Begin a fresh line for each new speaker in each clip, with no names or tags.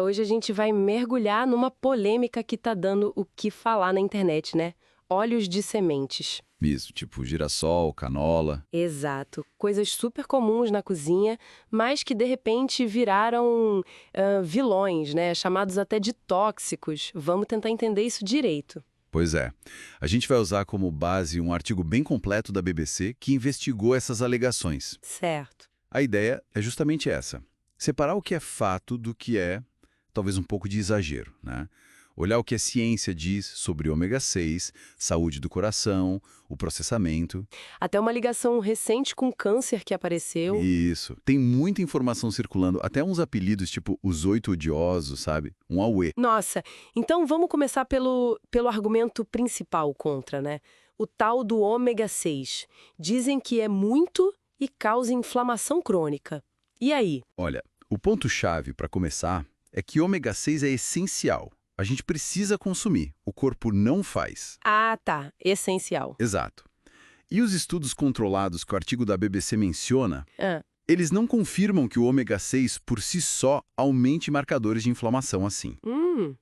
Hoje a gente vai mergulhar numa polêmica que tá dando o que falar na internet, né? Óleos de sementes.
Isso, tipo girassol, canola.
Exato. Coisas super comuns na cozinha, mas que de repente viraram vilões, né? Chamados até de tóxicos. Vamos tentar entender isso direito.
Pois é. A gente vai usar como base um artigo bem completo da BBC que investigou essas alegações.
Certo.
A ideia é justamente essa: separar o que é fato do que é, talvez um pouco de exagero, né? Olhar o que a ciência diz sobre ômega 6, saúde do coração, o processamento.
Até uma ligação recente com câncer que apareceu.
Isso. Tem muita informação circulando, até uns apelidos tipo os 8 odiosos, sabe? Um auê.
Nossa, então vamos começar pelo argumento principal contra, né? O tal do ômega 6. Dizem que é muito e causa inflamação crônica. E aí?
Olha, o ponto-chave para começar é que ômega 6 é essencial. A gente precisa consumir, o corpo não faz.
Ah, tá. Essencial.
Exato. E os estudos controlados que o artigo da BBC menciona,
Ah,
eles não confirmam que o ômega 6 por si só aumente marcadores de inflamação assim.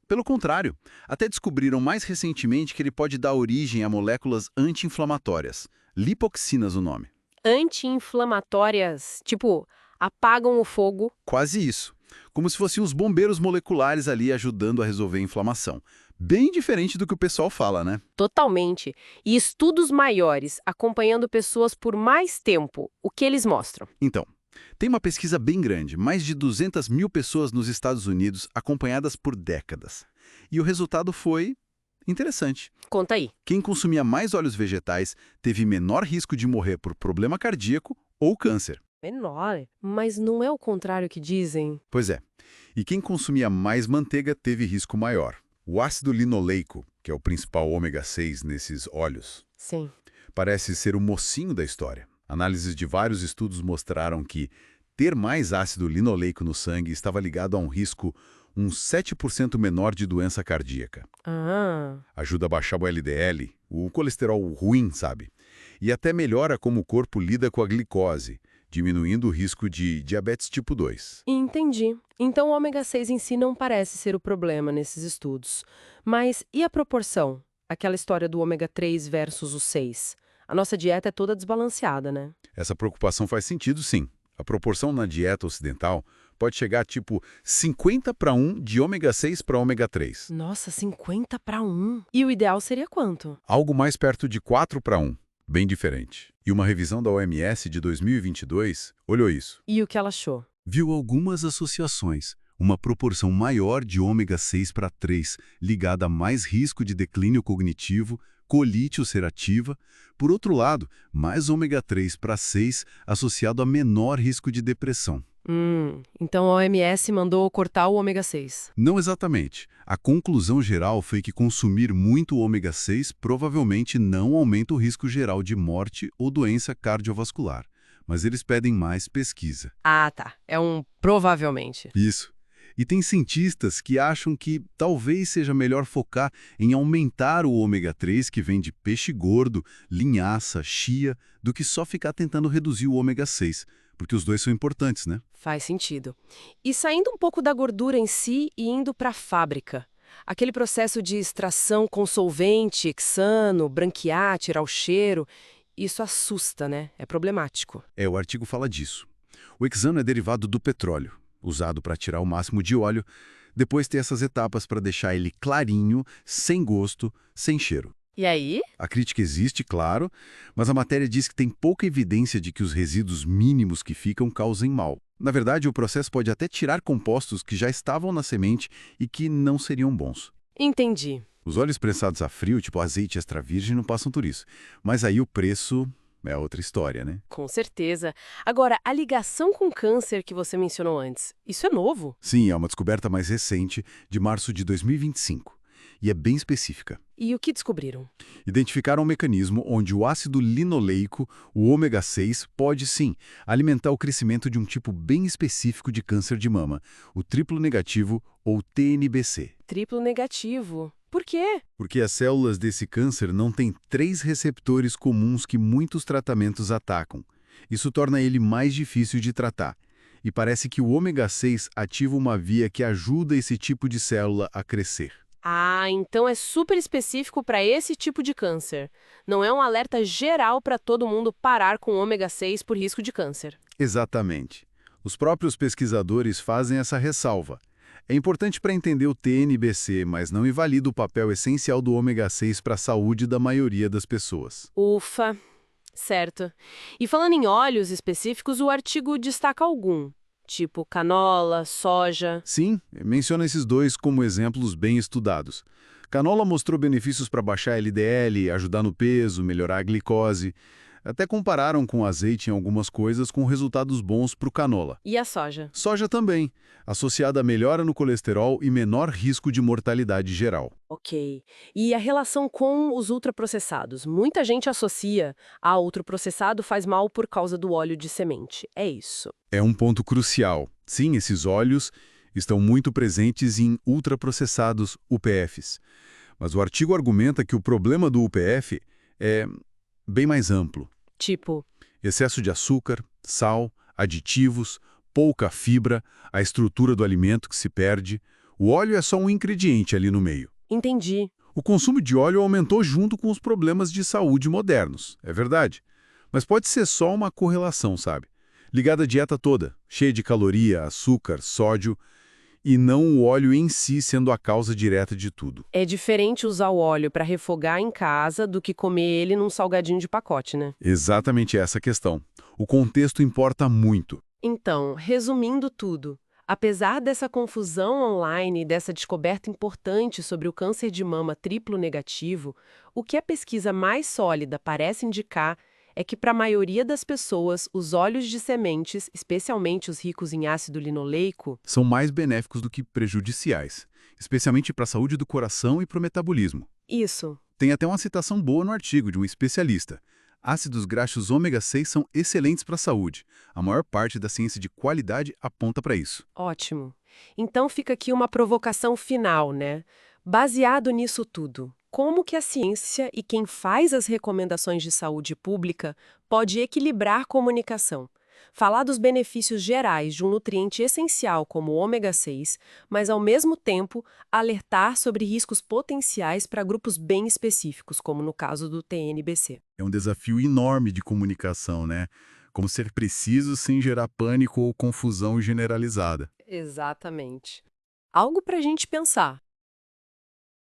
Pelo contrário, até descobriram mais recentemente que ele pode dar origem a moléculas anti-inflamatórias. Lipoxinas o nome.
anti-inflamatórias, tipo, apagam o fogo.
Quase isso. Como se fossem os bombeiros moleculares ali ajudando a resolver a inflamação. Bem diferente do que o pessoal fala, né?
Totalmente. E estudos maiores, acompanhando pessoas por mais tempo. O que eles mostram?
Então, tem uma pesquisa bem grande, mais de 200 mil pessoas nos Estados Unidos acompanhadas por décadas. E o resultado foi interessante.
Conta aí.
Quem consumia mais óleos vegetais teve menor risco de morrer por problema cardíaco ou câncer.
Menor. Mas não é o contrário que dizem?
Pois é. E quem consumia mais manteiga teve risco maior. O ácido linoleico, que é o principal ômega 6 nesses óleos,
Sim.
parece ser o mocinho da história. Análises de vários estudos mostraram que ter mais ácido linoleico no sangue estava ligado a um risco uns 7% menor de doença cardíaca.
Ah.
Ajuda a baixar o LDL, o colesterol ruim, sabe? E até melhora como o corpo lida com a glicose, diminuindo o risco de diabetes tipo 2.
Entendi. Então o ômega 6 em si não parece ser o problema nesses estudos. Mas e a proporção? Aquela história do ômega 3 versus o 6. A nossa dieta é toda desbalanceada, né?
Essa preocupação faz sentido, sim. A proporção na dieta ocidental pode chegar a tipo 50:1 de ômega 6 para ômega 3.
Nossa, 50:1. E o ideal seria quanto?
Algo mais perto de 4:1. Bem diferente. E uma revisão da OMS de 2022 olhou isso.
E o que ela achou?
Viu algumas associações, uma proporção maior de ômega 6 para 3, ligada a mais risco de declínio cognitivo, colite ulcerativa. Por outro lado, mais ômega 3 para 6 associado a menor risco de depressão.
Então a OMS mandou cortar o ômega 6.
Não exatamente. A conclusão geral foi que consumir muito ômega 6 provavelmente não aumenta o risco geral de morte ou doença cardiovascular. Mas eles pedem mais pesquisa.
Ah, tá. É um provavelmente.
Isso. E tem cientistas que acham que talvez seja melhor focar em aumentar o ômega 3 que vem de peixe gordo, linhaça, chia, do que só ficar tentando reduzir o ômega 6, porque os dois são importantes, né?
Faz sentido. E saindo um pouco da gordura em si e indo para a fábrica. Aquele processo de extração com solvente, hexano, branquear, tirar o cheiro, isso assusta, né? É problemático.
O artigo fala disso. O hexano é derivado do petróleo, usado para tirar o máximo de óleo. Depois tem essas etapas para deixar ele clarinho, sem gosto, sem cheiro.
E aí?
A crítica existe, claro, mas a matéria diz que tem pouca evidência de que os resíduos mínimos que ficam causem mal. Na verdade, o processo pode até tirar compostos que já estavam na semente e que não seriam bons.
Entendi.
Os óleos prensados a frio, tipo azeite extra virgem, não passam por isso. Mas aí o preço é outra história, né?
Com certeza. Agora, a ligação com câncer que você mencionou antes, isso é novo?
Sim, é uma descoberta mais recente, de março de 2025. E é bem específica.
E o que descobriram?
Identificaram um mecanismo onde o ácido linoleico, o ômega 6, pode sim alimentar o crescimento de um tipo bem específico de câncer de mama, o triplo negativo ou TNBC.
Triplo negativo. Por quê?
Porque as células desse câncer não têm 3 receptores comuns que muitos tratamentos atacam. Isso torna ele mais difícil de tratar. E parece que o ômega 6 ativa uma via que ajuda esse tipo de célula a crescer.
Ah, então é super específico para esse tipo de câncer. Não é um alerta geral para todo mundo parar com ômega 6 por risco de câncer.
Exatamente. Os próprios pesquisadores fazem essa ressalva. É importante para entender o TNBC, mas não invalida o papel essencial do ômega 6 para a saúde da maioria das pessoas.
Ufa, certo. E falando em óleos específicos, o artigo destaca algum, tipo canola, soja.
Sim, menciona esses dois como exemplos bem estudados. Canola mostrou benefícios para baixar LDL, ajudar no peso, melhorar a glicose. Até compararam com azeite em algumas coisas com resultados bons para o canola.
E a soja?
Soja também, associada a melhora no colesterol e menor risco de mortalidade geral.
Ok. E a relação com os ultraprocessados? Muita gente associa a ultraprocessado faz mal por causa do óleo de semente. É isso.
É um ponto crucial. Sim, esses óleos estão muito presentes em ultraprocessados UPFs. Mas o artigo argumenta que o problema do UPF é bem mais amplo.
Tipo,
Excesso de açúcar, sal, aditivos, pouca fibra, a estrutura do alimento que se perde. O óleo é só um ingrediente ali no meio.
entendi.
O consumo de óleo aumentou junto com os problemas de saúde modernos, é verdade. Mas pode ser só uma correlação, sabe? Ligada à dieta toda, cheia de caloria, açúcar, sódio, e não o óleo em si sendo a causa direta de tudo.
É diferente usar o óleo para refogar em casa do que comer ele num salgadinho de pacote, né?
Exatamente essa a questão. O contexto importa muito.
Então, resumindo tudo, apesar dessa confusão online e dessa descoberta importante sobre o câncer de mama triplo negativo, o que a pesquisa mais sólida parece indicar é que para a maioria das pessoas, os óleos de sementes, especialmente os ricos em ácido linoleico,
São mais benéficos do que prejudiciais, especialmente para a saúde do coração e para o metabolismo.
isso.
Tem até uma citação boa no artigo de um especialista. Ácidos graxos ômega 6 são excelentes para a saúde. A maior parte da ciência de qualidade aponta para isso.
Ótimo. Então fica aqui uma provocação final, né? Baseado nisso tudo, como que a ciência e quem faz as recomendações de saúde pública pode equilibrar comunicação? Falar dos benefícios gerais de um nutriente essencial como o ômega 6, mas ao mesmo tempo alertar sobre riscos potenciais para grupos bem específicos, como no caso do TNBC.
É um desafio enorme de comunicação, né? Como ser preciso sem gerar pânico ou confusão generalizada.
Exatamente. Algo para a gente pensar.